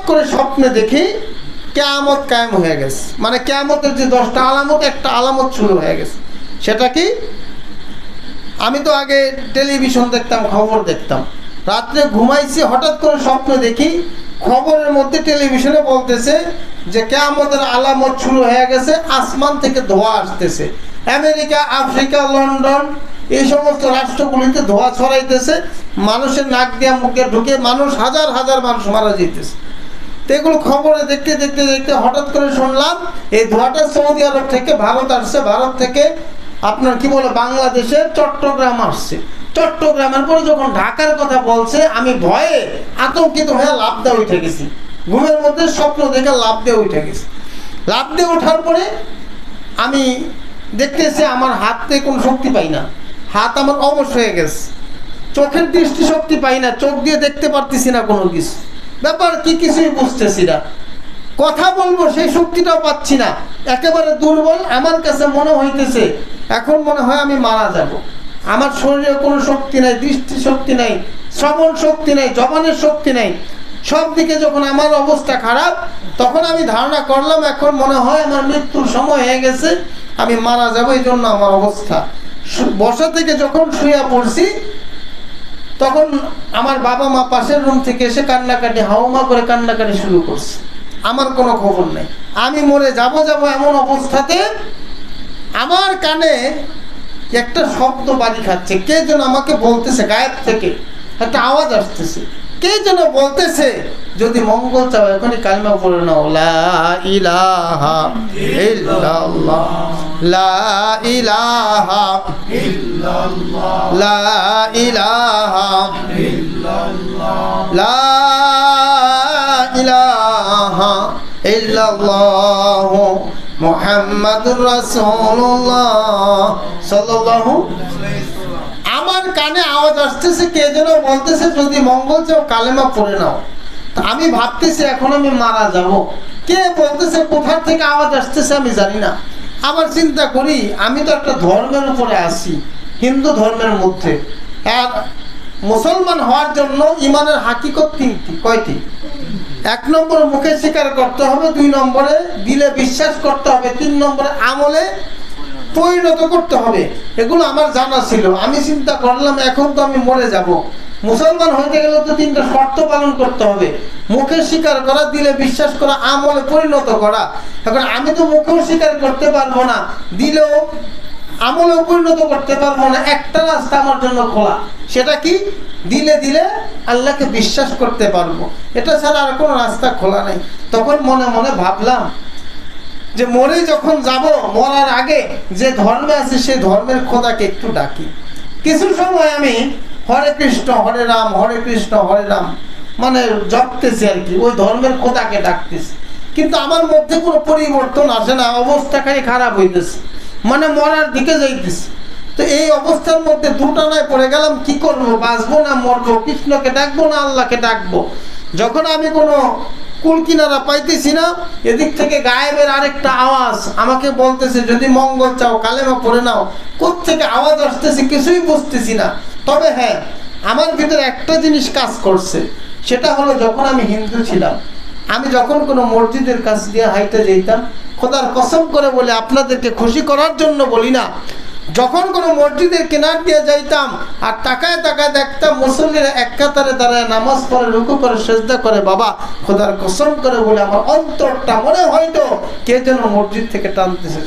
করে স্বপ্নে দেখি কিয়ামত কায়েম হয়ে গেছে, মানে কিয়ামতের যে 10টা আলামত, একটা আলামত শুরু হয়ে গেছে। সেটা কি? আমি তো আগে টেলিভিশন দেখতাম, খবর দেখতাম, রাত্রে ঘুমাইছি, হঠাৎ করে স্বপ্নে দেখি খবরের মধ্যে টেলিভিশনে বলতেছে যে কিয়ামতের আলামত শুরু হয়ে গেছে, আসমান থেকে ধোঁয়া আসতেছে, আমেরিকা, আফ্রিকা, লন্ডন এই সমস্ত রাষ্ট্রগুলিতে ধোঁয়া ছড়াইতেছে, মানুষের নাক দিয়ে মুখে ঢুকে মানুষ, হাজার হাজার মানুষ মারা যেতেছে। তো এগুলো খবরে দেখতে দেখতে দেখতে হঠাৎ করে শুনলাম এই ধোঁয়াটা সৌদি আরব থেকে ভারত আসছে, ভারত থেকে আপনার কি বলে বাংলাদেশের চট্টগ্রাম আসছে, চট্টগ্রামের পরে যখন ঢাকার কথা বলছে, আমি ভয়ে আতঙ্কিত হয়ে লাফ দিয়ে উঠে গেছি, ঘুমের মধ্যে স্বপ্ন দেখে লাফ দিয়ে উঠে গেছি। লাফ দিয়ে ওঠার পরে আমি দেখতেছি আমার হাতে কোনো শক্তি পাই না, হাত আমার অবশ হয়ে গেছে, চোখের দৃষ্টি শক্তি পাই না, চোখ দিয়ে দেখতে পারতেছি না কোনো কিছু, ব্যাপার কি কিছুই বুঝতেছি না, কথা বলবো সেই শক্তিটাও পাচ্ছি না, একেবারে দুর্বল। আমার কাছে মনে হইতেছে এখন মনে হয় আমি মারা যাব, আমার শরীরে কোনো শক্তি নাই, দৃষ্টি শক্তি নাই, শ্রবণ শক্তি নাই, জবানের শক্তি নাই, সব দিকে যখন আমার অবস্থা খারাপ, তখন আমি ধারণা করলাম এখন মনে হয় আমার মৃত্যুর সময় হয়ে গেছে, আমি মারা যাবো, এই জন্য আমার অবস্থা। বসা থেকে যখন শুয়ে পড়ছি, তখন আমার বাবা মা পাশের রুম থেকে এসে কান্নাকাটি, হাউমা করে কান্নাকাটি শুরু করছে, আমার কোনো খবর নেই, আমি মরে যাব যাব এমন অবস্থাতে আমার কানে একটা শব্দ বাড়ি খাচ্ছে, কে যেন আমাকে বলতেছে, গায়েব থেকে একটা আওয়াজ আসতেছে, কে যেন বলতেছে যদি মঙ্গল চাও এখনই কালিমা পড়ে নাও, লা ইলাহা ইল্লাল্লাহ, লা ইলাহা ইল্লাল্লাহ, লা ইলাহা ইল্লাল্লাহ, লা ইলাহা ইল্লাল্লাহ মুহাম্মাদুর রাসূলুল্লাহ সাল্লাল্লাহু। আমার কানে আওয়াজ আসতেছে, কে যেন বলতেছে যদি মঙ্গল চাও কালেমা পড়ে নাও। আমি ভাবতেছি এখন আমি মারা যাব, কে বলতেছে, কোথা থেকে আওয়াজ আসতেছে আমি জানি না। আবার চিন্তা করি আমি তো একটা ধর্মের উপরে আছি, হিন্দু ধর্মের মধ্যে, আর মুসলমান হওয়ার জন্য ইমানের হাকিকত তিনটি। কয়টি? 1 নম্বরে মুখে স্বীকার করতে হবে, 2 নম্বরে দিলে বিশ্বাস করতে হবে, 3 নম্বরে আমলে পরিণত করতে হবে। এগুলো আমার জানা ছিল। আমি চিন্তা করলাম এখন তো আমি মরে যাব, মুসলমান হইতে গেলে তো 3টা শর্ত পালন করতে হবে, মুখে স্বীকার করা, দিলে বিশ্বাস করা, আমলে পরিণত করা। এখন আমি তো মুখেও স্বীকার করতে পারবো না, দিলেও আমলেও পরিণত করতে পারবো না, একটা রাস্তা আমার জন্য খোলা, সেটা কি? দিলে দিলে আল্লাহকে বিশ্বাস করতে পারবো, এটা ছাড়া আর কোনো রাস্তা খোলা নাই। তখন মনে মনে ভাবলাম যে মরে যখন যাব, মরার আগে যে ধর্মে আছে সেই ধর্মের খোদাকে একটু ডাকি। কিছু সময় আমি হরে কৃষ্ণ হরে রাম, হরে কৃষ্ণ হরে রাম মানে জপতেছি আর কি, ওই ধর্মের খোদাকে ডাকতেছি, কিন্তু আমার মধ্যে কোনো পরিবর্তন আসে না, অবস্থাটাই খারাপ হইতেছে, মানে মরার দিকে যাইতেছে। তো এই অবস্থার মধ্যে দুটানায় পড়ে গেলাম, কি করবো, বাঁচবো না মরবো, কৃষ্ণকে ডাকবো না আল্লাহকে ডাকবো। যখন আমি কোনো কুল কিনারা পাইতেছি না, এদিক থেকে গায়েবের আরেকটা আওয়াজ আমাকে বলতেছে যদি মঙ্গল চাও কালেমা পড়ে নাও। কোত্থেকে আওয়াজ আসতেছে কিছুই বুঝতেছি না। তবে হ্যাঁ, আমার ভিতরে একটা জিনিস কাজ করছে, সেটা হলো যখন আমি হিন্দু ছিলাম, আমি যখন কোনো মসজিদের কাছ দিয়ে হাইটে যেতাম, খোদার কসম করে বলে আপনাদেরকে খুশি করার জন্য বলি না, যখন কোনো মসজিদের কিনার দিয়ে যাইতাম আর তাকায় তাকায় দেখতাম মুসল্লিরা এক কাতারে দাঁড়ায় নামাজ পড়ে, রুকু করে, সেজদা করে, বাবা খোদার কসম করে বলে আমার অন্তরটা মনে হয়তো কে যেন মসজিদ থেকে টানতেছে।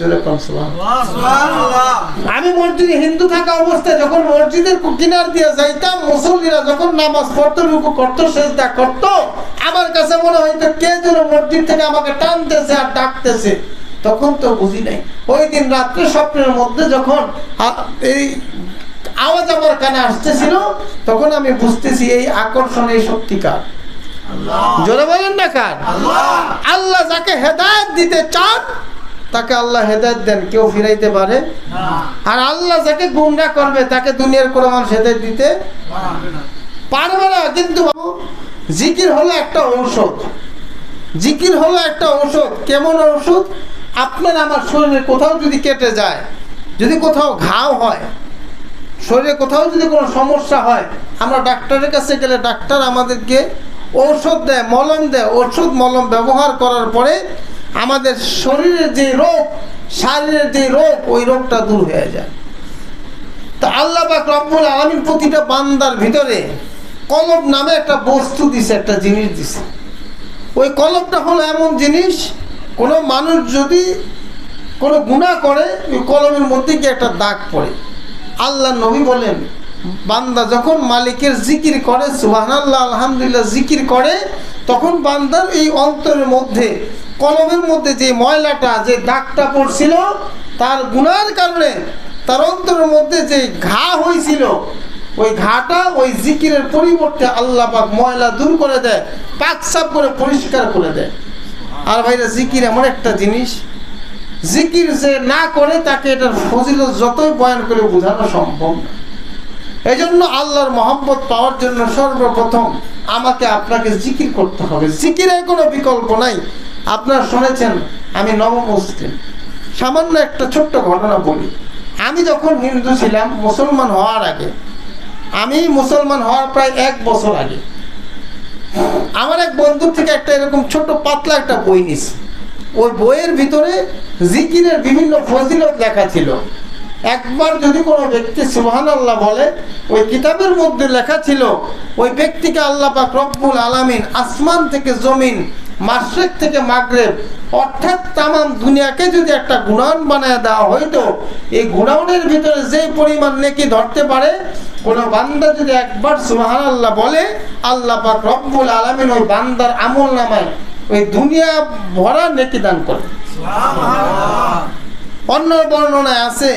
আমি মসজিদে হিন্দু থাকা অবস্থায় যখন মসজিদের কিনার দিয়ে যাইতাম, মুসল্লিরা যখন নামাজ পড়তো, রুকু করতো, সেজদা করতো, আমার কাছে মনে হয়তো কে যেন মসজিদ থেকে আমাকে টানতেছে আর ডাকতেছে। তখন তো বুঝি নাই। ওই দিন রাত্রে স্বপ্নের মধ্যে যখন এই আওয়াজ আমার কানে আসতেছিল, তখন আমি বুঝতেছি এই আকর্ষণ, এই শক্তিকার। জোরে বলেন না কার? আল্লাহ যাকে হেদায়েত দিতে চান তাকে আল্লাহ হেদায়েত দেন, কেউ ফিরাইতে পারে। আর আল্লাহ যাকে গুমরাহ করবে তাকে দুনিয়ার কোনো মানুষ হেদায়েত দিতে পারবে না। কিন্তু জিকির হলো একটা ঔষধ, জিকির হলো একটা ঔষধ। কেমন ঔষধ? আপনার আমার শরীরে কোথাও যদি কেটে যায়, যদি কোথাও ঘাও হয়, শরীরে কোথাও যদি কোনো সমস্যা হয়, আমরা ডাক্তারের কাছে গেলে ডাক্তার আমাদেরকে ঔষধ দেয়, মলম দেয়, ওষুধ মলম ব্যবহার করার পরে আমাদের শরীরের যে রোগ, শারীরের যে রোগ, ওই রোগটা দূর হয়ে যায়। তো আল্লাহ পাক রব্বুল আলামিন প্রতিটা বান্দার ভিতরে কলব নামে একটা বস্তু দিছে, একটা জিনিস দিছে। ওই কলবটা হলো এমন জিনিস, কোনো মানুষ যদি কোনো গুনাহ করে ওই কলমের মধ্যে গিয়ে একটা দাগ পড়ে। আল্লাহ নবী বলেন, বান্দা যখন মালিকের জিকির করে, সুবহানাল্লাহ আলহামদুলিল্লাহ জিকির করে, তখন বান্দার এই অন্তরের মধ্যে, কলমের মধ্যে যে ময়লাটা, যে দাগটা পড়ছিল, তার গুনাহের কারণে তার অন্তরের মধ্যে যে ঘা হয়েছিল, ওই ঘাটা ওই জিকিরের পরিবর্তে আল্লাহ পাক ময়লা দূর করে দেয়, পাক সাফ করে পরিষ্কার করে দেয়। আর ভাইরা, জিকির এমন একটা জিনিস, জিকির যে না করে তাকে এটার ফজিলত যতই বয়ান করে বোঝানো সম্ভব না। এই জন্য আল্লাহর মহব্বত পাওয়ার জন্য সর্বপ্রথম আমাকে আপনাকে জিকির করতে হবে। জিকিরের কোনো বিকল্প নাই। আপনারা শুনেছেন আমি নবমুসলিম। সামান্য একটা ছোট্ট ঘটনা বলি। আমি যখন হিন্দু ছিলাম, মুসলমান হওয়ার আগে, আমি মুসলমান হওয়ার প্রায় 1 বছর আগে, আমার এক বন্ধুর থেকে একটা এরকম ছোট পাতলা একটা বই নিছি। ওই বইয়ের ভিতরে জিকিরের বিভিন্ন ফজিলত লেখা ছিল। একবার যদি কোনো ব্যক্তি সুবহানাল্লাহ বলে, ওই কিতাবের মধ্যে লেখা ছিল ওই ব্যক্তিকে আল্লাহ পাক রব্বুল আলামিন আসমান থেকে জমিন, মাশরিক থেকে মাগরিব, অর্থাৎ তামাম দুনিয়াকে যদি একটা গুণায়ন বানায় দেওয়া হইতো, এই গুণায়নের ভিতরে যে পরিমাণ নেকি ধরতে পারে, কোনো বান্দা যদি একবার সুবহানাল্লাহ বলে, আল্লাহ পাক রব্বুল আলামিন ওই বান্দার আমল নামায় ওই দুনিয়া ভরা নেকি দান করে। অন্য বর্ণনায় আছে,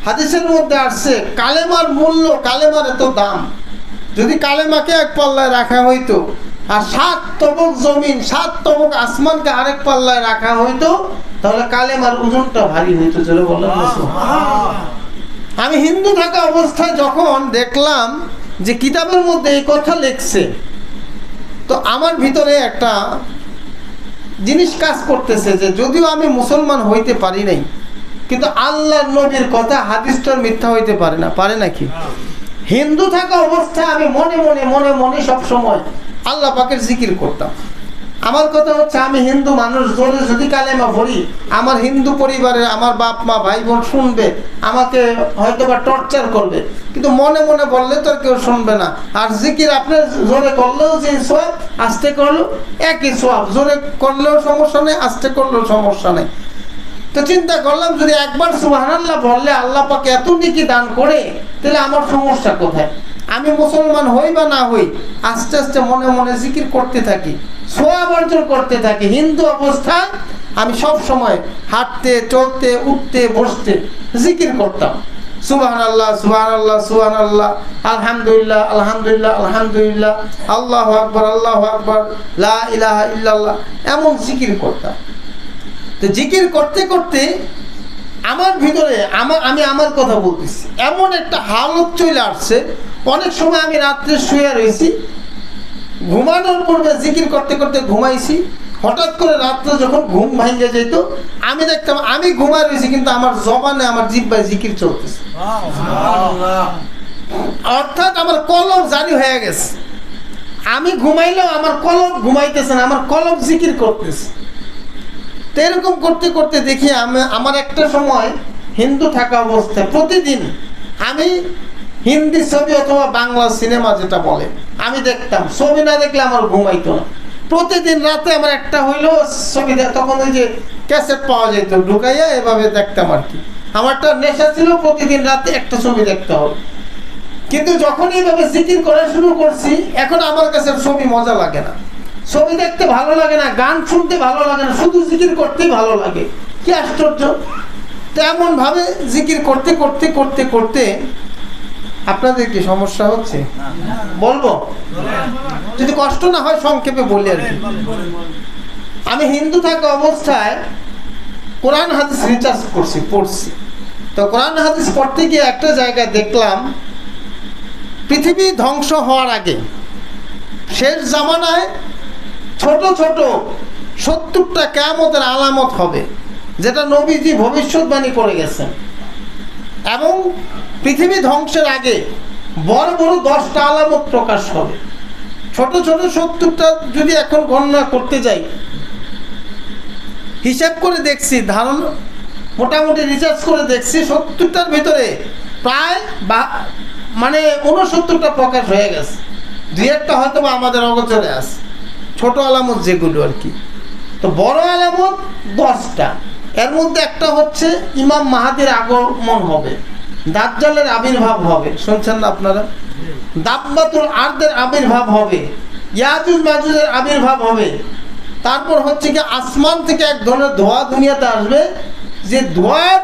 হাদিসের মধ্যে আসছে, কালেমার মূল্য, কালেমার এত দাম, যদি কালেমাকে এক পাল্লায় রাখা হইতো আর 7 তবক জমিন, 7 তবক আসমানকে আরেক পাল্লায় রাখা হইতো, তাহলে কালেমার ওজনটা ভারী হইতো। চলে বললাম, আমি হিন্দু থাকা অবস্থায় যখন দেখলাম যে কিতাবের মধ্যে এই কথা লেখছে, তো আমার ভিতরে একটা জিনিস কাজ করতেছে যে যদিও আমি মুসলমান হইতে পারি নাই, কিন্তু আল্লাহর নবীর কথা হাদিসটার মিথ্যা হইতে পারে না, পারে নাকি? হিন্দু থাকা অবস্থায় আমি মনে মনে মনে মনে সব সময় আল্লাহ পাকের জিকির করতাম। আমার কথা হচ্ছে, আমি হিন্দু মানুষ, জোরে যদি কালেমা পড়ি, আমার হিন্দু পরিবারের আমার বাপ মা ভাই বোন শুনবে, আমাকে হয়তো বা টর্চার করবে, কিন্তু মনে মনে বললে তো আর কেউ শুনবে না। আর জিকির আপনি জোরে করলেও যে সোয়াব, আস্তে করলেও একই সোয়াব, জোরে করলেও সমস্যা নেই, আস্তে করলেও সমস্যা নেই। তো চিন্তা করলাম, যদি একবার সুবহানাল্লাহ বললে আল্লাহ পাক এত নেকি দান করে, তাহলে আমার সমস্যা কোথায়? আমি মুসলমান হই বা না হই, আস্তে আস্তে মনে মনে জিকির করতে থাকি, সোয়াব অর্জন করতে থাকি। হিন্দু অবস্থায় আমি সব সময় হাঁটতে, চলতে, উঠতে, বসতে জিকির করতাম, সুবহানাল্লাহ সুবহানাল্লাহ সুবহানাল্লাহ, আলহামদুলিল্লাহ আলহামদুলিল্লাহ আলহামদুলিল্লাহ, আল্লাহু আকবার আল্লাহু আকবার, লা ইলাহা ইল্লাল্লাহ, এমন জিকির করতাম। তো জিকির করতে করতে আমার ভিতরে আমি আমার কথা বলতেছি, এমন একটা হালত চলে আসছে। অনেক সময় আমি রাত্রে শুয়ে রয়েছি, ঘুমানোর পূর্বে জিকির করতে করতে ঘুমাইছি, হঠাৎ করে রাত্রে যখন ঘুম ভাঙে যেত, আমি দেখতাম আমি ঘুমায় রয়েছি, কিন্তু আমার জবানে, আমার জিহ্বায় জিকির চলতেছে। অর্থাৎ আমার কলব জারি হয়ে গেছে। আমি ঘুমাইলেও আমার কলব ঘুমাইতেছে না, আমার কলব জিকির করতেছে। তো এরকম করতে করতে দেখি আমার একটা সময় হিন্দু থাকা অবস্থায় প্রতিদিন আমি হিন্দি ছবি অথবা বাংলা সিনেমা যেটা বলে আমি দেখতাম। ছবি না দেখলে আমার ঘুমাইতো না। প্রতিদিন রাতে আমার একটা হইলো ছবি, তখন ওই যে ক্যাসেট পাওয়া যেত, ঢুকাইয়া এভাবে দেখতাম আর কি। আমার একটা নেশা ছিল, প্রতিদিন রাতে একটা ছবি দেখতে হবে। কিন্তু যখন এইভাবে জিকির করা শুরু করছি, এখন আমার কাছে ছবি মজা লাগে না, ছবি দেখতে ভালো লাগে না, গান শুনতে ভালো লাগে না, শুধু জিকির করতেই ভালো লাগে। কি আশ্চর্য! তেমন ভাবে জিকির করতে করতে করতে করতে আপনাদের কি সমস্যা হচ্ছে বলবো? যদি কষ্ট না হয় সংক্ষেপে বলি আর কি। আমি হিন্দু থাকা অবস্থায় কোরআন হাদিস রিসার্চ পড়ছি। তো কোরআন হাদিস পড়তে গিয়ে একটা জায়গায় দেখলাম, পৃথিবী ধ্বংস হওয়ার আগে শেষ জামানায় ছোট ছোট 70টা কিয়ামতের আলামত হবে, যেটা নবীজি ভবিষ্যৎবাণী করে গেছেন। এবং পৃথিবী ধ্বংসের আগে বড় বড় 10টা আলামত প্রকাশ হবে। ছোট ছোট 70টা যদি এখন গণনা করতে যাই, হিসাব করে দেখছি, ধারণা মোটামুটি রিসার্চ করে দেখছি 70টার ভিতরে প্রায় মানে 69টা প্রকাশ হয়ে গেছে। দুই একটা হয়তো আমাদের অগোচরে আছে, ছোট আলামত যেগুলো আর কি। তো বড় আলামত 10টা। এর মধ্যে একটা হচ্ছে ইমাম মাহাদির আগমন হবে, দাজ্জালের আবির্ভাব হবে, শুনছেন না আপনারা? দাব্বাতুল আরদের আবির্ভাব হবে, ইয়াজুজ মাজুজের আবির্ভাব হবে। তারপর হচ্ছে কি আসমান থেকে এক ধরনের ধোঁয়া দুনিয়াতে আসবে, যে ধোঁয়ার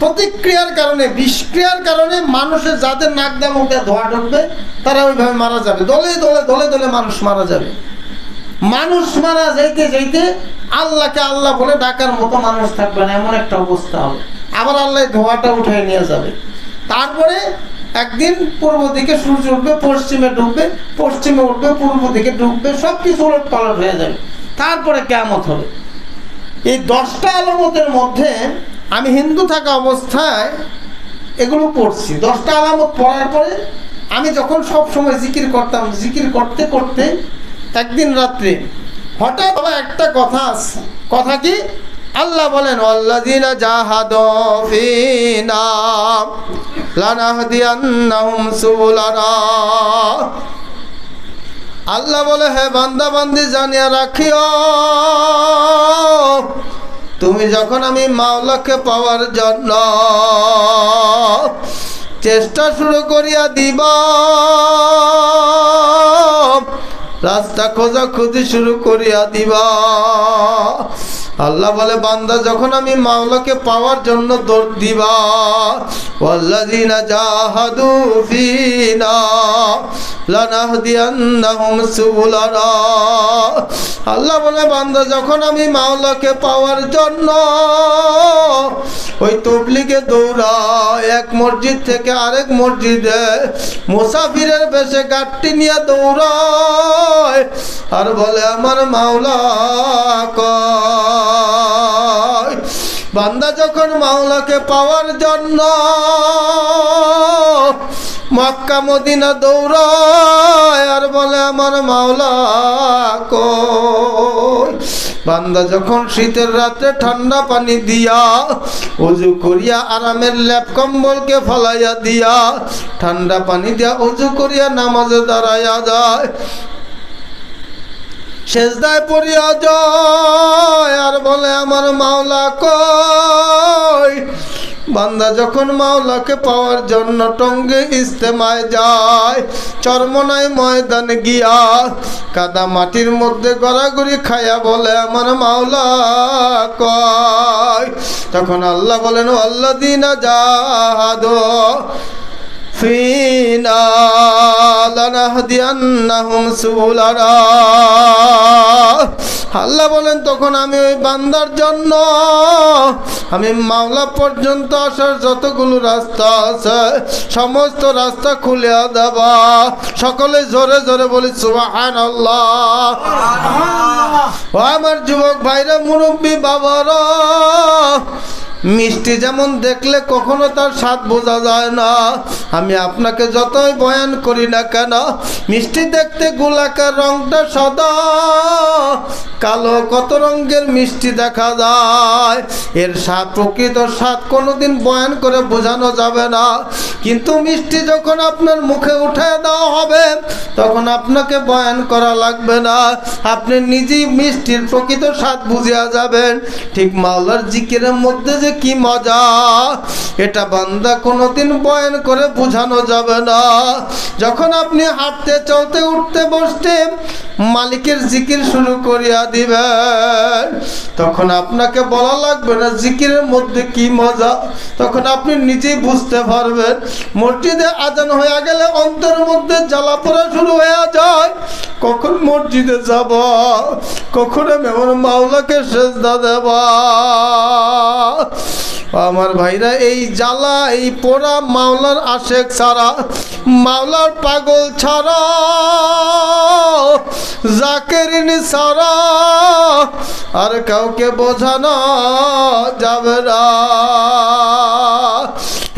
প্রতিক্রিয়ার কারণে, বিষক্রিয়ার কারণে মানুষের যাদের নাক দিয়ে মুখে ধোঁয়া ঢুকবে তারা ওইভাবে মারা যাবে। দলে দলে দলে দলে মানুষ মারা যাবে। মানুষ মারা যাইতে যাইতে আল্লাহকে আল্লাহ বলে ডাকার মতো মানুষ থাকবে না, এমন একটা অবস্থা হবে। আবার আল্লাহ ধোঁয়াটা উঠিয়ে নিয়ে যাবে। তারপরে একদিন পূর্ব দিকে সূর্য উঠবে, পশ্চিমে ডুববে, পশ্চিমে উঠবে, পূর্ব দিকে ডুববে, সব কিছু উলট পালট হয়ে যাবে। তারপরে কিয়ামত হবে। এই 10টা আলামতের মধ্যে আমি হিন্দু থাকা অবস্থায় এগুলো পড়ছি। 10টা আলামত পড়ার পরে আমি যখন সব সময় জিকির করতাম, জিকির করতে করতে একদিন রাত্রে হঠাৎ একটা কথা আছে। কথা কি? আল্লাহ বলেন, ওয়াল্লাযীনা জাহাদু ফীনা লানাহদিয়ান্নাহুম সুবুলানা। আল্লাহ বলে, হে বান্দা বান্দি জানিয়া রাখিও, তুমি যখন আমি মাওলাকে পাওয়ার জন্য চেষ্টা শুরু করিয়া দিবা, রাস্তা খোঁজাখুঁজি শুরু করিয়া দিবা। আল্লাহ বলে, বান্দা যখন আমি মাওলাকে পাওয়ার জন্য দৌড় দিবা, ওয়াল্লাযীনা জাহাদু ফীনা লানাহদিয়ান্নাহুম সুবুলানা। আল্লাহ বলে, বান্দা যখন আমি মাওলাকে পাওয়ার জন্য ওই তবলিগে দৌড়ায়, এক মসজিদ থেকে আরেক মসজিদে মুসাফিরের বেশে গাড়ি নিয়ে দৌড়ায়, আর বলে আমার মাওলা কয়। বান্দা যখন মাওলাকে পাওয়ার জন্য মক্কা মদিনা দৌড়ায়, আর বলে আমার মাওলা কই। বান্দা যখন শীতের রাতে ঠান্ডা পানি দিয়া ওযু করিয়া আরামের লেপ কম্বলকে ফলাইয়া দিয়া ঠান্ডা পানি দিয়া ওযু করিয়া নামাজে দাঁড়াইয়া যায়, সেজদায় পড়িয়া যায়, আর বলে আমার মাওলা কই। বান্দা যখন মাওলাকে পাওয়ার জন্য টঙ্গে ইস্তেমায় যায়, চরমনায় ময়দানে গিয়া কাদা মাটির মধ্যে গড়াগড়ি খায়া বলে আমার মাওলা কয়, তখন আল্লাহ বলেন, ওয়াল্লাযীনা জাহাদু ফীনা লানাহদিয়ান্নাহুম সুবুলানা। আল্লাহ বলেন, তখন আমি ওই বান্দার জন্য আমি মাওলা পর্যন্ত আসার যতগুলো রাস্তা আছে সমস্ত রাস্তা খুলে দেবা। সকলে জোরে জোরে বলি সুবহানাল্লাহ। ও আমার যুবক ভাইরা, মুরব্বী বাবারা, মিষ্টি যেমন দেখলে কখনো তার স্বাদ বোঝা যায় না। আমি আপনাকে যতই বয়ান করি না কেন, মিষ্টি দেখতে গোলাকার, রংটা সাদা, কালো কত রঙের মিষ্টি দেখা যায়। এর স্বাদ, প্রকৃত স্বাদ কোনোদিন বয়ান করে বোঝানো যাবে না। কিন্তু মিষ্টি যখন আপনার মুখে উঠে দেওয়া হবে তখন আপনাকে বয়ান করা লাগবে না, আপনি নিজেই মিষ্টির প্রকৃত স্বাদ বুঝিয়া যাবেন। ঠিক মাওলার জিকিরের মধ্যে যে কি মজা, এটা বান্দা কোনোদিন বয়ান করে বোঝানো যাবে না। যখন আপনি হাঁটতে চলতে উঠতে বসতে মালিকের জিকির শুরু করিয়া দিবেন, তখন আপনাকে বলা লাগবে না জিকিরের মধ্যে কি মজা, তখন আপনি নিজেই বুঝতে পারবেন। মসজিদে আজান হয়ে গেলে অন্তরের মধ্যে জ্বালা পোড়া শুরু হয়ে যায়, কখন মসজিদে যাব, কখন আমি আমার মাওলাকে সেজদা দেব। আমার ভাইরা, এই জ্বালা, এই পোড়া মাওলার আশেক ছাড়া, মাওলার পাগল ছাড়া, জাকেরিন ছাড়া আর কাউকে বোঝানো যাবে না।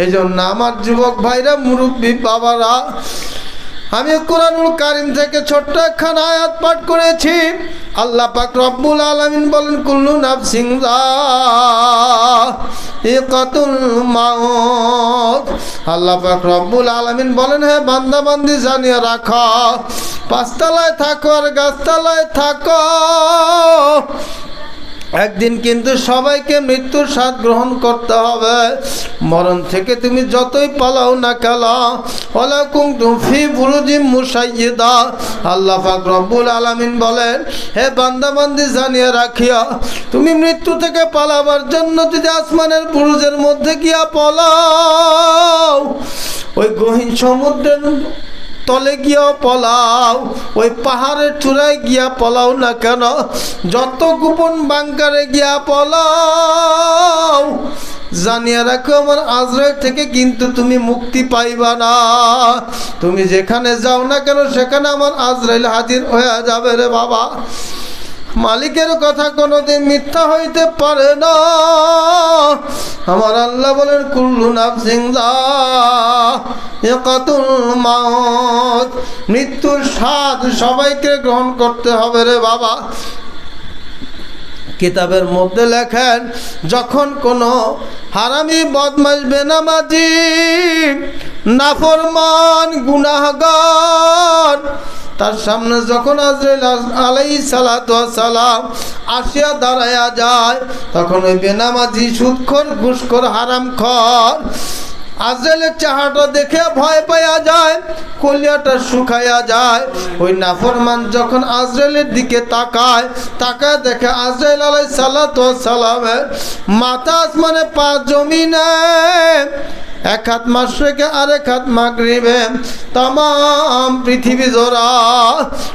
এই জন্য আমার যুবক ভাইরা, মুরব্বী বাবারা, আমি কোরআনুল কারীম থেকে ছোট্ট একখানা আয়াত পাঠ করেছি। আল্লাহ পাক রব্বুল আলামিন বলেন, কুল্লু নাফসিন যায়িকাতুল মাউত। আল্লাহ পাক রব্বুল আলামিন বলেন, হে বান্দা বান্দি জানিয়ে রাখো, পাঁচতলায় থাকো আর গাছতলায় থাকো, একদিন কিন্তু সবাইকে মৃত্যুর স্বাদ গ্রহণ করতে হবে। মরণ থেকে তুমি যতই পালাও না কেন, ওয়ালা কুনতুম ফি বুরুজিম মুশাইয়্যিদা। আল্লাহ পাক রব্বুল আলামিন বলেন, হে বান্দা বান্দি জানিয়ে রাখিও, তুমি মৃত্যু থেকে পালাবার জন্য যদি আসমানের বুরুজের মধ্যে গিয়া পালাও, ওই গহীন সমুদ্রের তলে গিয়াও পলাও, ওই পাহাড়ের চূড়ায় গিয়া পলাও না কেন, যত গোপন বাংকারে গিয়া পলাও, জানিয়ে রাখো আমার আজরাইল থেকে কিন্তু তুমি মুক্তি পাইবা না। তুমি যেখানে যাও না কেন সেখানে আমার আজরাইল হাজির হয়ে যাবে রে বাবা। মালিকের কথা কোনোদিন মিথ্যা হইতে পারে না। আমার আল্লাহ বলেন, কুল্লু নাফসিন যায়িকাতুল মাউত, মৃত্যুর স্বাদ সবাইকে গ্রহণ করতে হবে রে বাবা। কিতাবের মধ্যে লেখেন, যখন কোনো হারামি, বদমাশ, বেনামাজি, নাফরমান, গুনাহগার তার সামনে যখন আজরাইল আলাইহিস সালাতু ওয়াস সালাম আসিয়া দাঁড়ায়া যায়, তখন ওই বেনামাজি, সুদখোর, ঘুষখোর, হারামখোর আজরাইলের চেহারাটা দেখে ভয় পাইয়া যায়, কলিয়াটা শুকাইয়া যায়। ওই নাফরমান যখন আজরাইলের দিকে তাকায়, তাকায় দেখে আজরাইল আলাইহিস সালাতু ওয়াস সালামের মাথা আসমানে, পা জমিনে, এক হাত মাশরিকে আর এক হাত মাগরিবে, তামাম পৃথিবী জোড়া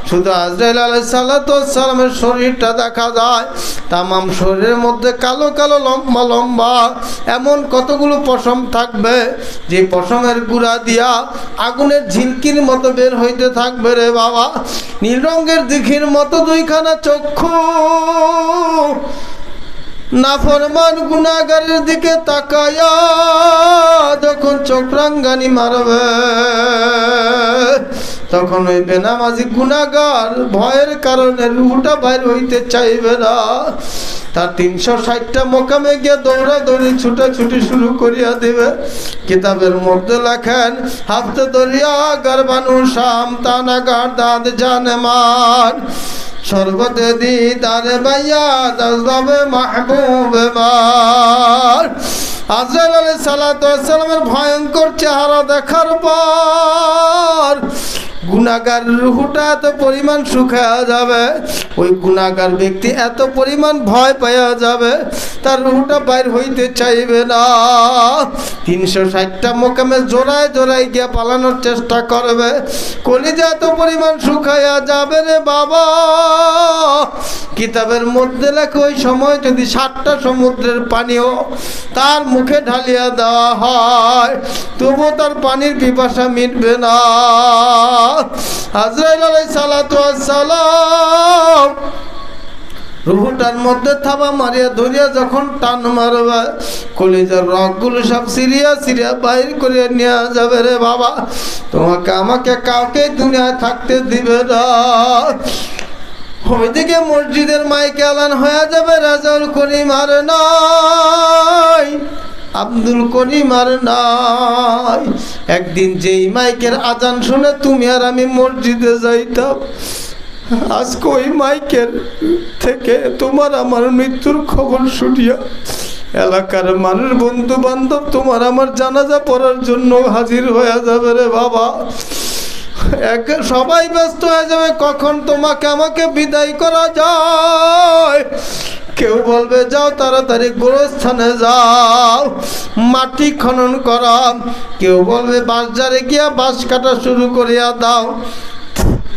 শুধু আজরাইল আলাইহিস সালাতু ওয়াস সালামের শরীরটা দেখা যায়। তামাম শরীরের মধ্যে কালো কালো লম্বা লম্বা এমন কতগুলো পশম থাকবে, যে পশমের গুঁড়া দিয়া আগুনের ঝিলকির মতো বের হইতে থাকবে রে বাবা। নীল রঙের দিঘির মতো দুইখানা চক্ষু নাফরমান গুনাহগারের দিকে তাকায়া যখন চোখরাঙ্গানি মারবে, তখন ওই বেনামাজি গুনাহগার ভয়ের কারণে রুহটা বাইর হইতে চাইবে না। তার 360টা মোকামে গিয়ে দৌড়াদৌড়ি ছুটাছুটি শুরু করিয়া দিবে। কিতাবের মধ্যে লেখেন, হাফতে দরিয়া গারবানু শাম তানা গারদাদ জানেমান, শরবতে দিদারে বাইয়া দজবে মাহবুবে মার। আজরাইল আলাইহিস সালাতু ওয়াস সালামের ভয়ঙ্কর চেহারা দেখার পর গুনাহগার রুহটা এত পরিমাণ শুকায়া যাবে, ওই গুনাহগার ব্যক্তি এত পরিমাণ ভয় পাইয়া যাবে, তার রুহটা বাইর হইতে চাইবে না। 360টা মোকামে জোড়ায় জোড়ায় গিয়া পালানোর চেষ্টা করবে, কলিজা এত পরিমাণ শুকায়া যাবে রে বাবা। কিতাবের মধ্যে লেখে, ওই সময় যদি 7টা সমুদ্রের পানিও তার মুখে ঢালিয়া দেওয়া হয়, তবুও তার পানির পিপাসা মিটবে না। আজরাইল আলাইহিস সালাতু ওয়াস সালাম রুহটার মধ্যে থাবা মারিয়া ধরিয়া যখন টান মারবে, কলিজার রগগুলো সব সিরিয়া সিরিয়া বাইর করে নিয়ে যাবে রে বাবা। তোমাকে আমাকে কাউকে দুনিয়ায় থাকতে দিবে না। ওইদিকে মসজিদের মাইকে এলান হয়ে যাবে, রাজাউল করিম আর নাই, আব্দুল করিম আর নাই। একদিন যেই মাইকের আজান শুনে তুমি আর আমি মসজিদে যাইতাম, আজকে ওই মাইকের থেকে তোমার আমার মৃত্যুর খবর শুনিয়া এলাকার মানুষ, বন্ধু বান্ধব তোমার আমার জানাজা পড়ার জন্য হাজির হয়ে যাবে রে বাবা। সবাই ব্যস্ত হয়ে যাবে কখন তোমাকে আমাকে বিদায় করা যায়। কেউ বলবে যাও তাড়াতাড়ি গোরস্থানে যাও, মাটি খনন করা। কেউ বলবে বাঁশঝাড়ে গিয়া বাঁশ কাটা শুরু করিয়া দাও।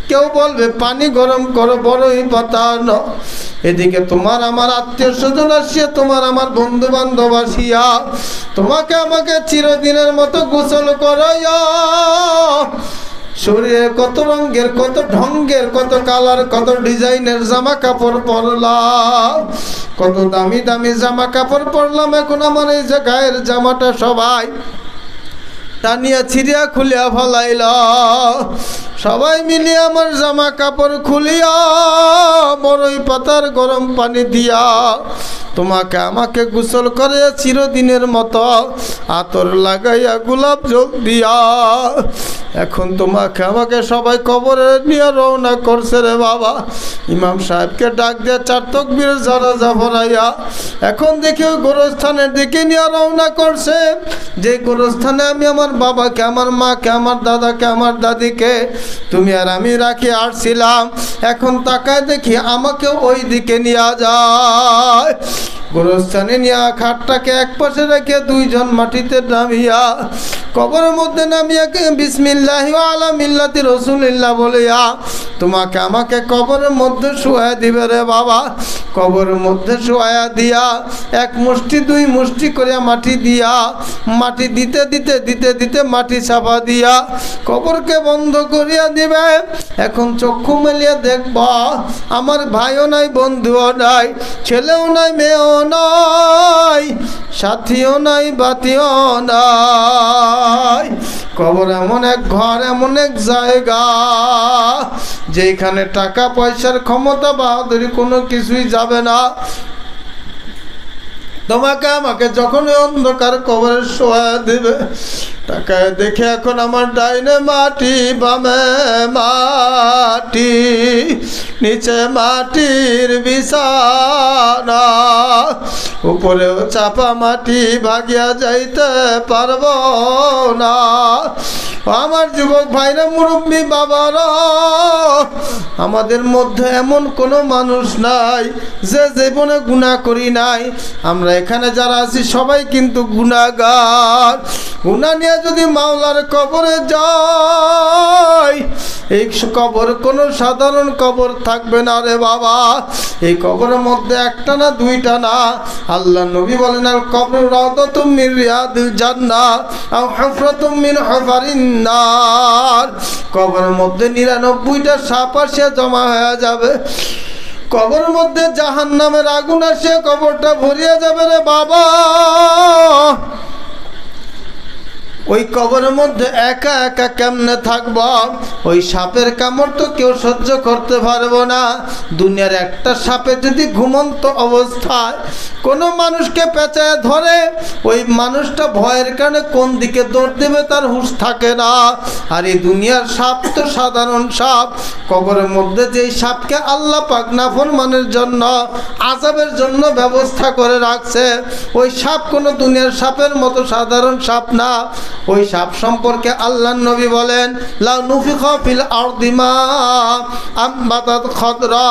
কেউ বলবে পানি গরম করো, বড়ই পাতা আনো। এদিকে তোমার আমার আত্মীয় স্বজন আসিয়া, তোমার আমার বন্ধু বান্ধব আসিয়া তোমাকে আমাকে চিরদিনের মতো গোসল করাইয়া, শরীরে কত রঙের, কত ঢঙ্গের, কত কালার, কত ডিজাইনের জামা কাপড় পরলাম, কত দামি দামি জামা কাপড় পরলাম। এখন আমার এই যে গায়ের জামাটা সবাই টানিয়া ছিড়িয়া খুলিয়া ফলাইল। সবাই মিলে আমার জামা কাপড় খুলিয়া বড়ই পাতার গরম পানি দিয়া তোমাকে আমাকে গোসল করে চিরদিনের মতো আতর লাগাইয়া গোলাপ জল দিয়া এখন তোমাকে আমাকে সবাই কবরে নিয়ে রওনা করছে রে বাবা। ইমাম সাহেবকে ডাক দিয়ে 4 তাকবীর জানাজা পড়াইয়া এখন দেখি ওই গোরস্থানের দিকে নিয়ে রওনা করছে। যে গোরস্থানে আমি আমার বাবাকে, আমার মাকে, আমার দাদাকে, আমার দাদিকে তুমি আর আমি রাখি আসছিলাম, এখন তাকায় দেখি আমাকে ওই দিকে নিয়ে যায়। গোরস্থানে নিয়ে খাটটাকে এক পাশে রেখে 2 জন মাটিতে নামিয়া কবরের মধ্যে নামিয়া বিসমিল্লাহি ওয়া আলা মিল্লাতি রাসূলিল্লাহ বলিয়া তোমাকে আমাকে কবরের মধ্যে শুয়ায় দিবে রে বাবা। কবরের মধ্যে শুয়ায়া দিয়া 1 মুষ্টি 2 মুষ্টি করে মাটি দিয়া মাটি দিতে দিতে দিতে দিতে মাটি চাপা দিয়া কবরকে বন্ধ করিয়া দিবে। এখন চক্ষু মেলিয়া দেখবা আমার ভাইও নাই, বন্ধুও নাই, ছেলেও নাই, মেয়েও নাই, সাথীও নাই, বাতিও নাই। কবর এমন এক ঘর, এমন এক জায়গা যেখানে টাকা পয়সার ক্ষমতা বাহাদুরি কোনো কিছুই যাবে না। তোমাকে আমাকে যখন অন্ধকার কবরে শোয়া দিবে টাকায় দেখে এখন আমার ডাইনে মাটি, বামে মাটি, নিচে মাটির বিছানা, উপরেও চাপা মাটি, ভাগিয়া যাইতে পারব না। আমার যুবক ভাইরা, মুরব্বী বাবারা, আমাদের মধ্যে এমন কোনো মানুষ নাই যে জীবনে গুনাহ করি নাই। আমরা এখানে যারা আছি সবাই কিন্তু গুনাহগার। গুনাহ নিয়ে যদি মাওলার কবরে যাই, এই কবর কোনো সাধারণ কবর থাকবে না রে বাবা। এই কবরের মধ্যে একটা না, 2টা না, আল্লাহ নবী বলেন আল কবর রাউদাতুম মিন রিয়াদিল জান্নাহ আও হুফরাতুম মিন হুফারিন নার। কবরের মধ্যে 99টা সাপ আসে জমা হয়ে যাবে। কবরের মধ্যে জাহান্নামের আগুন আসে কবরটা ভরিয়ে যাবে রে বাবা। ওই কবরের মধ্যে একা একা কেমনে থাকব? ওই সাপের কামড় তো কেউ সহ্য করতে পারবো না। দুনিয়ার একটা সাপে যদি ঘুমন্ত অবস্থায় কোনো মানুষকে পেঁচায় ধরে, ওই মানুষটা ভয়ের কারণে কোন দিকে দৌড় দেবে তার হুঁশ থাকে না। আর এই দুনিয়ার সাপ তো সাধারণ সাপ। কবরের মধ্যে যেই সাপকে আল্লাহ পাক নাফরমানের জন্য, আযাবের জন্য ব্যবস্থা করে রাখছে, ওই সাপ কোনো দুনিয়ার সাপের মতো সাধারণ সাপ না। ওই সাপ সম্পর্কে আল্লাহর নবী বলেন লা নুফিখা ফিল আরদি মা আমবাতাত খাদরা।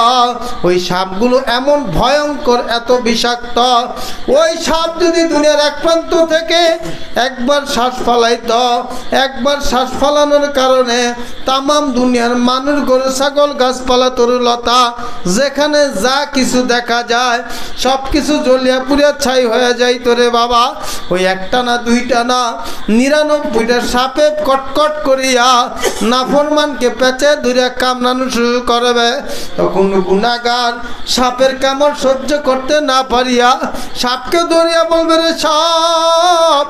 ওই সাপগুলো এমন ভয়ঙ্কর, এত বিষাক্ত, ওই সাপ যদি দুনিয়ার এক প্রান্ত থেকে একবার শ্বাস ফালাইতো, একবার শ্বাস ফালানোর কারণে তামাম দুনিয়ার মানুষ, গরু, ছাগল, গাছপালা, তরুলতা, যেখানে যা কিছু দেখা যায় সব কিছু জ্বলিয়া পুড়িয়া ছাই হয়ে যাইত রে বাবা। ওই একটা না, 2টা না, 99টা সাপে কটকট করিয়া নাফরমানকে পেঁচে ধরে কামড়ানো শুরু করবে। তখন গুনাহগার সাপের কামড় সহ্য করতে না পারিয়া সাপকে ধরিয়া বলবে রে সাপ,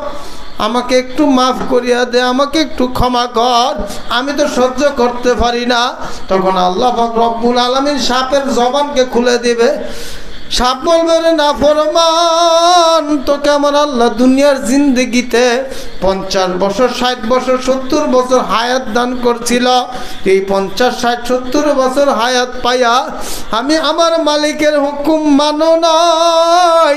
আমাকে একটু মাফ করিয়া দে, আমাকে একটু ক্ষমা কর, আমি তো সহ্য করতে পারি না। তখন আল্লাহ পাক রব্বুল আলামিন সাপের জবানকে খুলে দিবে। সাপ বলবে রে নাফরমান, তোকে আমার আল্লাহ দুনিয়ার জিন্দেগিতে 50 বছর, 60 বছর, 70 বছর হায়াত দান করছিল। এই 50, 60, 70 বছর হায়াত পাইয়া আমি আমার মালিকের হুকুম মানো নাই,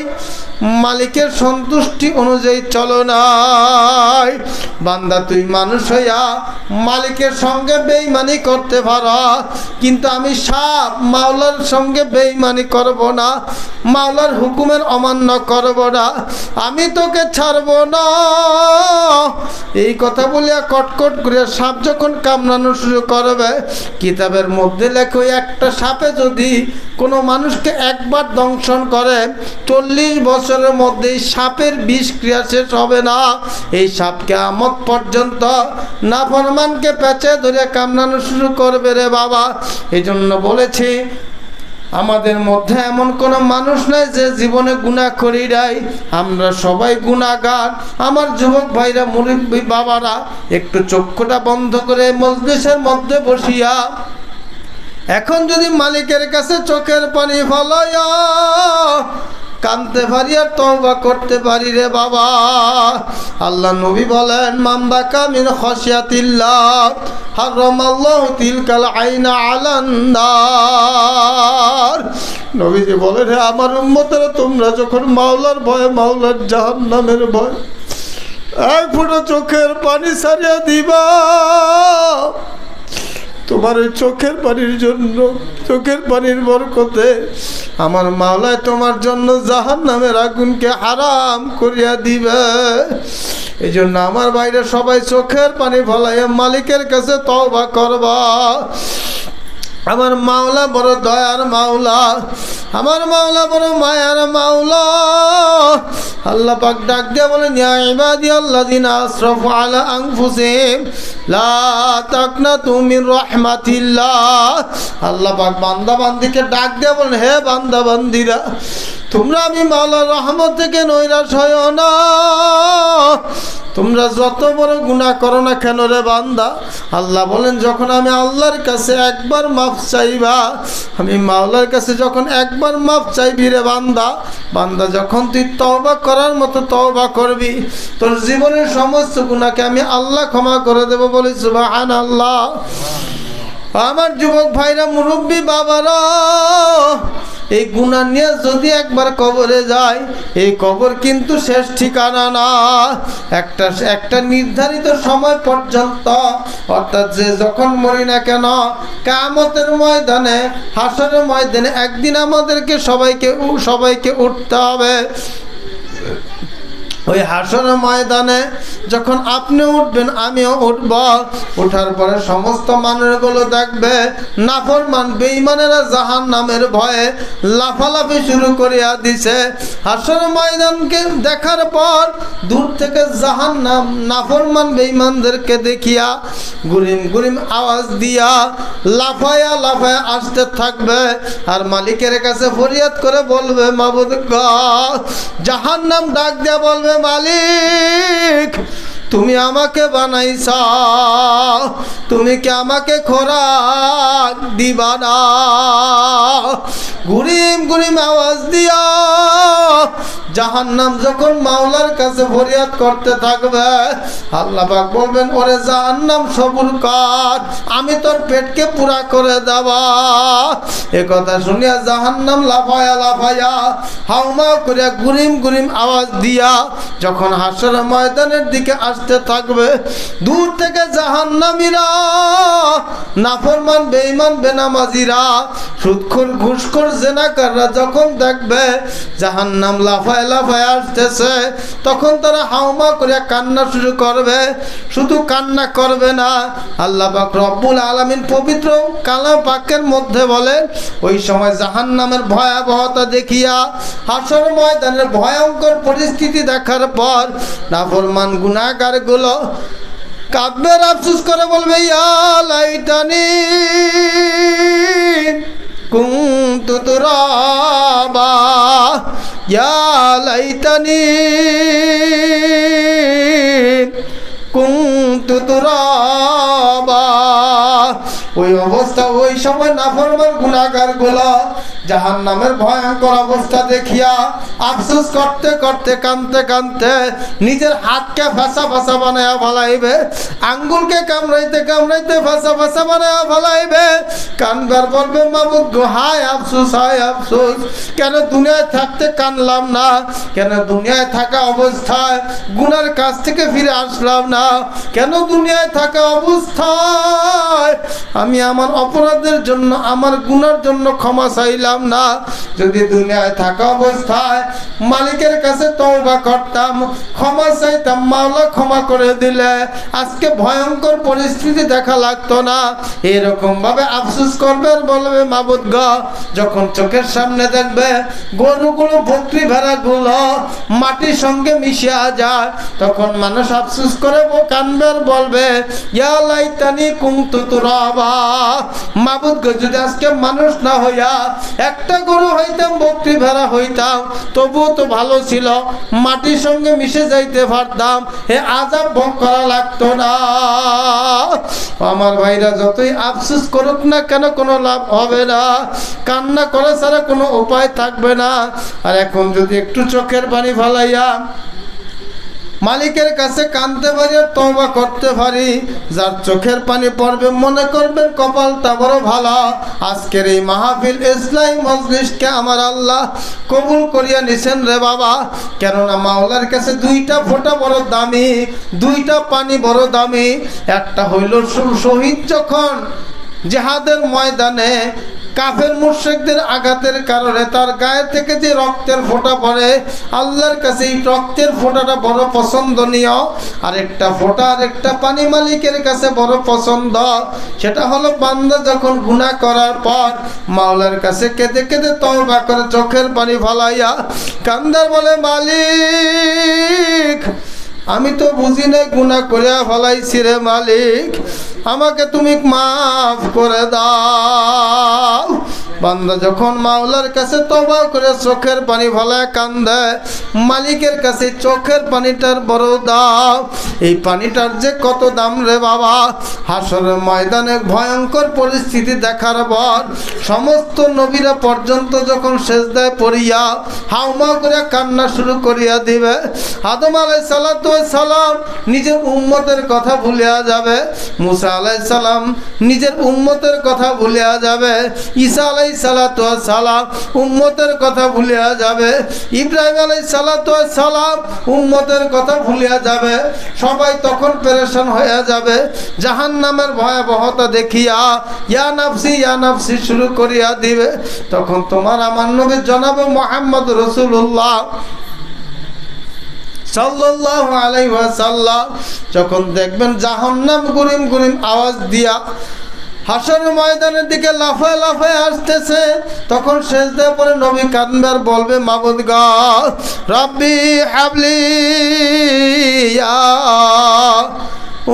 মালিকের সন্তুষ্টি অনুযায়ী চলো নাই। বান্দা তুই মানুষ হইয়া মালিকের সঙ্গে বেঈমানি করতে পারো, কিন্তু আমি সাপ মাওলার সঙ্গে বেঈমানি করব না, মাওলার হুকুমের অমান্য করব না, আমি তোকে ছাড়ব না। এই কথা বলিয়া কটকট করে সাপ যখন কামড়ানো শুরু করবে, কিতাবের মধ্যে লেখো একটা সাপে যদি কোনো মানুষকে একবার দংশন করে 40 বছরের মধ্যে সাপের বিষ ক্রিয়া শেষ হবে না। এই সাপ কিয়ামত পর্যন্ত নাফরমানকে পেঁচে ধরে কামড়ানো শুরু করবে রে বাবা। এই জন্য বলেছি আমাদের মধ্যে এমন কোনো মানুষ নাই যে জীবনে গুনাহ করি নাই। আমরা সবাই গুনাহগার। আমার যুবক ভাইরা, মুরব্বী বাবারা, একটু চক্ষুটা বন্ধ করে মজলিসের মধ্যে বসিয়া এখন যদি মালিকের কাছে চোখের পানি ফলাইয়া কানতে পারি আর তওবা করতে পারি রে বাবা। আল্লাহ নবী বলেন, মান বাকা মিন খাশিয়াতিল্লাহ হারামাল্লাহু তিলকাল আইনা আলান নার। নবীজি বলেন, হে আমার উম্মতেরা, তোমরা যখন মাওলার ভয়ে, মাওলার জাহান্নামের ভয় এক ফোঁটা চোখের পানি ছাড়িয়া দিবা, তোমার ওই চোখের পানির জন্য, চোখের পানির বরকতে আমার মাওলায় তোমার জন্য জাহান্নামের আগুনকে হারাম করিয়া দিবে। এই জন্য আমার ভাইরা সবাই চোখের পানি ফলাইয়া মালিকের কাছে তওবা করবা। আমার মাওলা বড় দয়ার মাওলা, আমার মাওলা বড় মায়ার মাওলা। আল্লাহ পাক ডাক দিয়ে বলেন, ইয়া ইবাদিয়াল্লাযিনা আসরাফু আলা আনফুসিহিম লা তাকনাতু মির রাহমাতিল্লাহ। আল্লাহ পাক বান্দা বান্দিকে ডাক দিয়ে বলেন, হে বান্দা বান্দিরা, তোমরা আমি মাওলার রহমত থেকে নৈরাশ হইও না। তোমরা যত বড় গুনাহ করো না কেন রে বান্দা, আল্লাহ বলেন, যখন আমি আল্লাহর কাছে একবার মাফ চাইবা, আমি মাওলার কাছে যখন একবার মাফ চাইবি রে বান্দা, বান্দা যখন তুই তওবা করার মতো তওবা করবি, তোর জীবনের সমস্ত গুনাহকে আমি আল্লাহ ক্ষমা করে দেব। বলি সুবহানাল্লাহ। আমার যুবক ভাইরা, মুরব্বী বাবারা, এই গুনাহ নিয়ে যদি একবার কবরে যায়, এই কবর কিন্তু শেষ ঠিকানা না। একটা নির্ধারিত সময় পর্যন্ত, অর্থাৎ যে যখন মরি না কেন, কিয়ামতের ময়দানে, হাসরের ময়দানে একদিন আমাদেরকে সবাইকে উঠতে হবে। ওই হাসরের ময়দানে যখন আপনি উঠবেন, আমিও উঠব। ওঠার পরে সমস্ত মানুষগুলো দেখবে নাফরমান বেঈমানেরা জাহান্নামের ভয়ে লাফালাফি শুরু করিয়া দিছে। হাসরের ময়দানকে দেখার পর দূর থেকে জাহান্নাম নাফরমান বেঈমানদেরকে দেখিয়া গুরিম গুরিম আওয়াজ দিয়া লাফায়া লাফায়া আসতে থাকবে, আর মালিকের কাছে ফরিয়াদ করে বলবে, মাবুদ গো। জাহান্নাম ডাক দিয়া বলবে, মালিক, তুমি আমাকে বানাইছা, তুমি কি আমাকে খোরাক দিবা না? গুরিম গুরিম আওয়াজ দিয়া জাহান্নাম যখন মাওলার কাছে ফরিয়াদ করতে থাকবে, আল্লাহ পাক বলবেন, ওরে জাহান্নাম সবুর কর, আমি তোর পেটকে পুরা করে দেবা। এ কথা শুনিয়া জাহান্নাম লাফায়া লাফায়া হাউমা করে গুরিম গুরিম আওয়াজ দিয়া যখন হাসরের ময়দানের দিকে আসতে থাকবে, দূর থেকে জাহান্নামীরা, নাফরমান বেঈমান বেনামাজিরা, সুদখোর ঘুষখোর জেনাকাররা যখন দেখবে জাহান্নাম লাফায় লাফায় আসতেছে, তখন তারা হাউমা করে কান্না শুরু করবে। শুধু কান্না করবে না, আল্লাহ পাক রব্বুল আলামিন পবিত্র কালাম পাকের মধ্যে বলেন, ওই সময় জাহান্নামের ভয়াবহতা দেখিয়া, হাসর ময়দানের ভয়ঙ্কর পরিস্থিতি দেখার পর নাফরমান গুনাহগার গুলো কাঁদবে, আফসোস করে বলবে, ইয়া লাইতানি কুনতু তুরাবা, ইয়া লাইতানি কুনতু তুরাবা। ওই অবস্থা, ওই সময় নাফরমান গুনাহগার গুলো জাহান্নামের ভয়ঙ্কর অবস্থা দেখিয়া আফসোস করতে করতে, কানতে কানতে নিজের হাতকে ফাঁসা ফাঁসা বানায়া ফেলাইবে, আঙ্গুলকে কামড়াইতে কামড়াইতে ফাঁসা ফাঁসা বানায়া ফেলাইবে। কানবার বলবে, মাবুদ গো, হায় আফসোস, হায় আফসোস, কেন দুনিয়ায় থাকতে কানলাম না, কেন দুনিয়ায় থাকা অবস্থায় গুনার কাছ থেকে ফিরে আসলাম না, কেন দুনিয়ায় থাকা অবস্থায় আমি আমার অপরাধের জন্য, আমার গুনার জন্য ক্ষমা চাইলাম না। যদি দুনিয়ায় থাকা অবস্থায় মালিকের কাছে তওবা করতাম, ক্ষমা চাইতাম, মাওলা ক্ষমা করে দিলে আজকে ভয়ঙ্কর পরিস্থিতি দেখা লাগতো না। এরকম ভাবে আফসোস করবে আর বলবে, মাবুদ গো, যখন চোখের সামনে দেখবে গরুগুলো, বকরি ভেড়াগুলো মাটির সঙ্গে মিশিয়া যায়, তখন মানুষ আফসোস করে কানবে আর বলবে, ইয়া লাইতানি কুনতু তুরাবা, মাবুদ গো, যদি আজকে মানুষ না হইয়া একটা গরু হইতাম, বকরি ভেড়া হইতাম, তবুও তো ভালো ছিল, মাটির সঙ্গে মিশে যাইতে পারতাম, হে আযাব ভোগ করা লাগতো না। আমার ভাইরা যতই আফসোস করুক না কেন কোনো লাভ হবে না, কান্না করা ছাড়া কোনো উপায় থাকবে না। আর এখন যদি একটু চোখের পানি ফেলাইয়া মালিকের কাছে কাঁদতে পারি আর তওবা করতে পারি, যার চোখের পানি পড়বে মনে করবেন কপালটা বড় ভালো, আজকের এই মাহফিল ইসলামী মজলিসকে আমার আল্লাহ কবুল করিয়া নিছেন রে বাবা। কেননা মাওলার কাছে দুইটা ফোঁটা বড় দামি, দুইটা পানি বড় দামি। একটা হইল শহীদ যখন জিহাদের ময়দানে কাফের মুশরিকদের আঘাতের কারণে তার গায়ে থেকে যে রক্তের ফোঁটা পড়ে, আল্লাহর কাছে এই রক্তের ফোঁটাটা বড় পছন্দনীয়। আর একটা ফোঁটা, আর একটা পানি মালিকের কাছে বড় পছন্দ, সেটা হলো বান্দা যখন গুনাহ করার পর মাওলার কাছে কেঁদে কেঁদে তওবা করে চোখের পানি ফলাইয়া কান্দার বলে, মালিক আমি তো বুঝি নাই গুনাহ করিয়া ফলাইছি রে মালিক, আমাকে তুমি মাফ করে দাও। বান্দা যখন মাওলার কাছে তওবা করে চোখের পানি ফলায় কান্দে, মালিকের কাছে চোখের পানিটার বড় দাম। এই পানিটার যে কত দাম রে বাবা। হাসরের ময়দানে ভয়ঙ্কর পরিস্থিতি দেখার পর সমস্ত নবীরা পর্যন্ত যখন সেজদায় পড়িয়া হাউমা করে কান্না শুরু করিয়া দিবে, আদম আলাইহিস সালাতু ওয়াস সালাম নিজের উম্মতের কথা ভুলিয়া যাবে, মুসা আলাইহিস সালাম নিজের উম্মতের কথা ভুলিয়া যাবে, ঈসা আলাইহিস সালাতু ওয়াস সালাম উম্মতের কথা ভুলিয়া যাবে, ইব্রাহিম আলাইহিস সালাতু ওয়াস সালাম উম্মতের কথা ভুলিয়া যাবে। সবাই তখন পেরেশান হয়ে যাবে, জাহান্নামের ভয়াবহতা দেখিয়া ইয়া নাফসি শুরু করিয়া দিবে। তখন তোমার আমার নবী জনাব মুহাম্মদ রাসূলুল্লাহ সাল্লাল্লাহু আলাইহি ওয়াসাল্লাম যখন দেখবেন জাহান্নাম গুরিম গুরিম আওয়াজ দিয়া হাসর ময়দানের দিকে লাফায় লাফায় আসতেছে, তখন সেজদায় পড়ে নবী কাঁদবে আর বলবে, মাবুদ গো রব্বি হাবলি ইয়া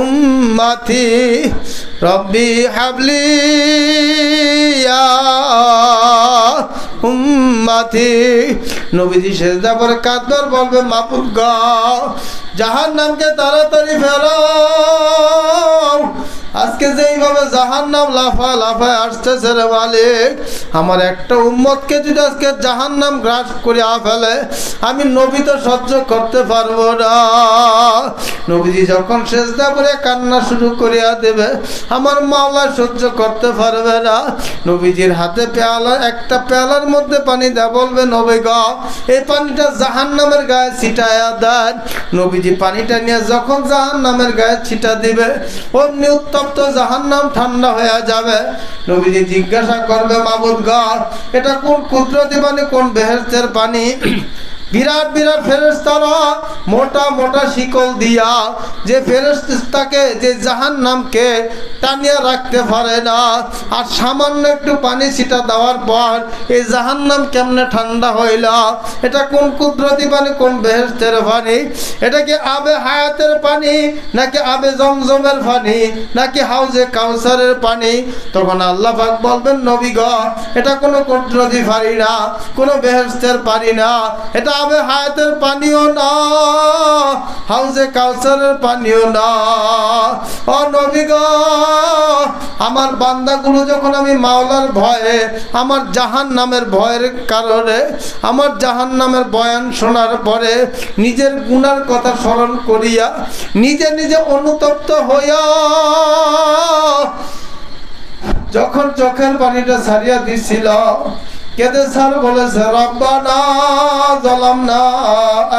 উম্মতি, রব্বি হাবলি ইয়া উম্মতি। নবীজি সেজদা পড়ে কাঁদবে আর বলবে, মাবুদ গো জাহান্নামকে তাড়াতাড়ি ফেরাও, আজকে যেইভাবে জাহান্নাম লাফা লাফায় আসতেছে রে মালিক, আমার একটা উম্মতকে যদি আজকে জাহান্নাম গ্রাস করিয়া ফেলে আমি নবী তো সহ্য করতে পারবো না। নবীজি যখন সেজদা করে কান্না শুরু করিয়া দেবে, আমার মাওলা সহ্য করতে পারবে না। নবীজির হাতে পেয়ালা, একটা পেয়ালার মধ্যে পানি দেয়া, বলবে নবী গো এই পানিটা জাহান্নামের গায়ে ছিটায়া দেন। নবীজি পানিটা নিয়ে যখন জাহান্নামের গায়ে ছিটা দিবে, অমনি উত্তপ্ত জাহান্নাম ঠান্ডা হয়ে যাবে। নবীজি জিজ্ঞাসা করবে, মাবুদ গো এটা কোন কুদরতি পানি, কোন বেহেশতের পানি? বিরাট বিরাট ফেরেশতারা মোটা মোটা শিকল দিয়া যে ফেরেশতাকে, যে জাহান্নামকে টানিয়া রাখতে পারে না, আর সামান্য একটু পানি ছিটা দেওয়ার পর এই জাহান্নাম কেমনে ঠান্ডা হইল? এটা কোন কুদরতি পানি, কোন বেহেশতের পানি? এটা কি আবে হায়াতের পানি, নাকি আবে জমজমের পানি, নাকি হাউজে কাউসারের পানি? তখন আল্লাহ পাক বলবেন, নবী গো এটা কোনো কুদরতি পানি না, কোনো বেহেশতের পানি না, এটা আবে হায়াতের পানিও না, হাউজে কাউসারের পানিও না। ও নবী গো আমার বান্দাগুলো যখন আমি মাওলার ভয়ে, আমার জাহান্নামের ভয়ের কারণে, আমার জাহান্নামের বয়ান শোনার পরে নিজের গুনার কথা স্মরণ করিয়া নিজে নিজে অনুতপ্ত হইয়া যখন চোখের পানিটা ছাড়িয়া দিছিল, কেঁদে স্যার বলেছে, রব্বানা যালামনা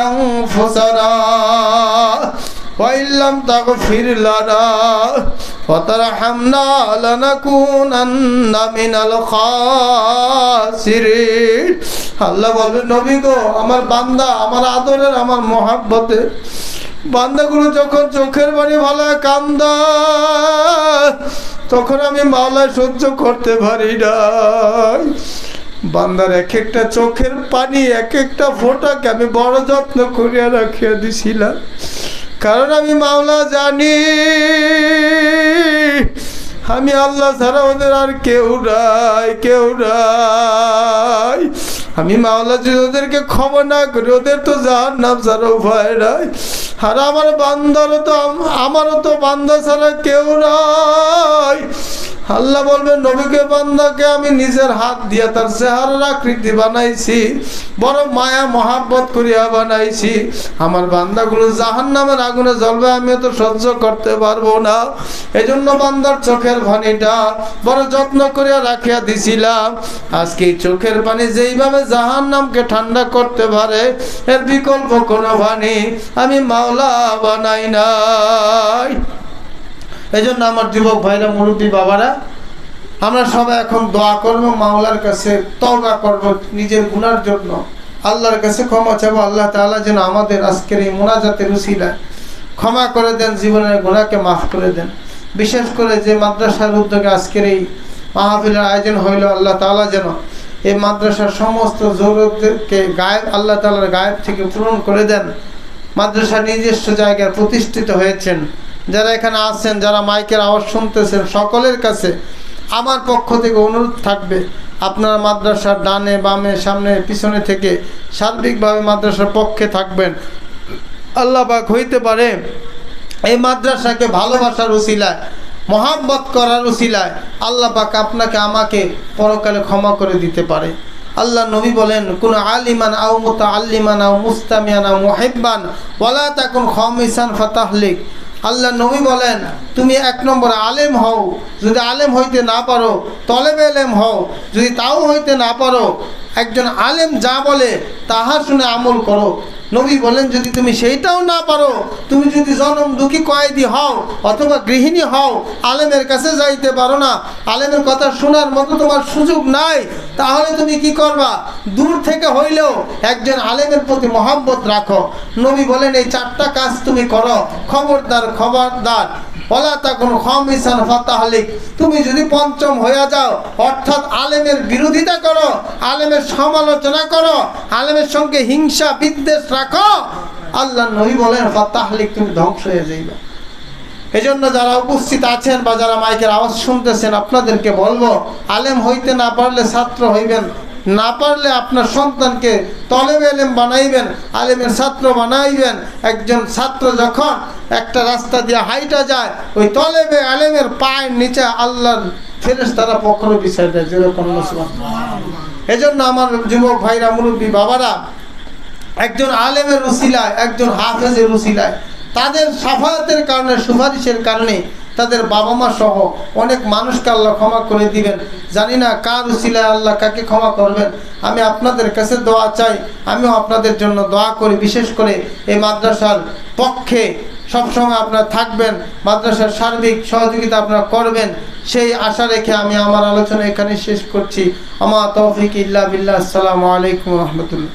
আনফুসানা ওয়া ইল্লাম তাগফির লানা ওয়া তারহামনা লানাকুনান্না মিনাল খাসিরিন। আল্লাহ বলবে, নবী গো আমার বান্দা, আমার আদরের, আমার মহব্বতের বান্দাগুলো যখন চোখের পানি ভালো কান্দা, তখন আমি মাওলায় সহ্য করতে পারি না। বান্দার এক একটা চোখের পানি, এক একটা ফোঁটাকে আমি বড় যত্ন করিয়া রাখিয়া দিছিলাম, কারণ আমি মাওলা জানি আমি আল্লাহ ছাড়া ওদের আর কেউ নাই, কেউ নাই। আমি মাওলা যদি ওদেরকে ক্ষমা না করি, ওদের তো জাহান্নাম ছাড়া উপায় নাই। আর আমারও তো বান্দা ছাড়া কেউ নাই। আল্লাহ বলবেন, নবীকে বান্দাকে আমি নিজের হাত দিয়ে তার চেহারার আকৃতি বানাইছি, বড় মায়া মহাব্বত করিয়া বানাইছি। আমার বান্দাগুলো জাহান্নামের আগুনে জ্বলবে, আমি তো সহ্য করতে পারবো না। এজন্য বান্দার চোখের পানিটা বড় যত্ন করিয়া রাখিয়া দিছিলাম। আজকে এই চোখের পানি যেইভাবে জাহান্নামকে ঠান্ডা করতে পারে, এর বিকল্প কোনো পানি আমি মাওলা বানাই নাই। এই জন্য আমার যুবক ভাইরা, মুরব্বী বাবারা, আমরা সবাই এখন দোয়া করবো, মাওলার কাছে তওবা করব নিজের গুনার জন্য, আল্লাহর কাছে ক্ষমা চাবো। আল্লাহ তাআলা যেন আমাদের আজকের এই মুনাজাতের উসিলায় ক্ষমা করে দেন, জীবনের গুনাহকে মাফ করে দেন। বিশেষ করে যে মাদ্রাসার উদ্যোগে আজকের এই মাহফিলের আয়োজন হইল, আল্লাহ তাআলা যেন এই মাদ্রাসার সমস্ত জরুরতকে আল্লাহ তাআলার গায়েব থেকে পূরণ করে দেন। মাদ্রাসা নিজস্ব জায়গায় প্রতিষ্ঠিত হয়েছেন, যারা এখানে আছেন, যারা মাইকের আওয়াজ শুনতেছেন, সকলের কাছে আমার পক্ষ থেকে অনুরোধ থাকবে, আপনারা মাদ্রাসার ডানে বামে সামনে পিছনে থেকে সার্বিকভাবে মাদ্রাসার পক্ষে থাকবেন। আল্লাহ পাক হইতে পারে এই মাদ্রাসাকে ভালোবাসার উসিলায়, মহাব্বত করার উসিলায় আল্লাহ পাক আপনাকে আমাকে পরকালে ক্ষমা করে দিতে পারে। আল্লাহ নবী বলেন, কোন আলিমান আও মুতাআল্লিমান আও মুস্তামিয়ান আও মুহিব্বান ওয়ালা তাকুন খামিসান ফাতাহলিক। আল্লাহ নবী বলেন, তুমি এক নম্বর আলেম হও, যদি আলেম হইতে না পারো তলেবে ইলম হও, যদি তাও হইতে না পারো একজন আলেম যা বলে তাহা শুনে আমল করো। নবী বলেন, যদি তুমি সেইটাও না পারো, তুমি যদি জনম দুঃখী কয়েদি হও অথবা গৃহিণী হও, আলেমের কাছে যাইতে পারো না, আলেমের কথা শোনার মতো তোমার সুযোগ নাই, তাহলে তুমি কি করবা? দূর থেকে হইলেও একজন আলেমের প্রতি মহব্বত রাখো। নবী বলেন, এই চারটা কাজ তুমি করো, খবরদার ওয়ালা তাকুন খামিসান ফাতাহলিক। তুমি যদি পঞ্চম হইয়া যাও, অর্থাৎ আলেমের বিরোধিতা করো, আলেমের সমালোচনা করো, আলেমের সঙ্গে হিংসা বিদ্বেষ রাখো, আল্লাহ নবী বলেন ফাতাহলিক, তুমি ধ্বংস হয়ে যাইবা। এজন্য যারা উপস্থিত আছেন বা যারা মাইকের আওয়াজ শুনতেছেন, আপনাদেরকে বলবো, আলেম হইতে না পারলে ছাত্র হইবেন, না পারলে আপনার সন্তানকে তলেবে ইলম বানাইবেন, আলেমের ছাত্র বানাইবেন। একজন ছাত্র যখন একটা রাস্তা দিয়ে হাইটা যায়, ওই তলেবে আলেমের পায়ের নিচে আল্লাহর ফেরেশতারা পকড়ে বিছায় দেয়, যেরকম সুবহানাল্লাহ। এজন্য আমার যুবক ভাইরা, মুরব্বী বাবারা, একজন আলেমের উসিলায়, একজন হাফেজের উসিলায়, তাদের শাফায়াতের কারণে, সুপারিশের কারণে তাদের বাবা মা সহ অনেক মানুষকে আল্লাহ ক্ষমা করে দিবেন। জানি না কার উসিলায় আল্লাহ কাকে ক্ষমা করবেন। আমি আপনাদের কাছে দোয়া চাই, আমিও আপনাদের জন্য দোয়া করি। বিশেষ করে এই মাদ্রাসার পক্ষে সবসময় আপনারা থাকবেন, মাদ্রাসার সার্বিক সহযোগিতা আপনারা করবেন, সেই আশা রেখে আমি আমার আলোচনা এখানে শেষ করছি। আমা তৌফিক ইল্লা বিল্লাহ। আসসালামু আলাইকুম ওয়া রাহমাতুল্লাহ।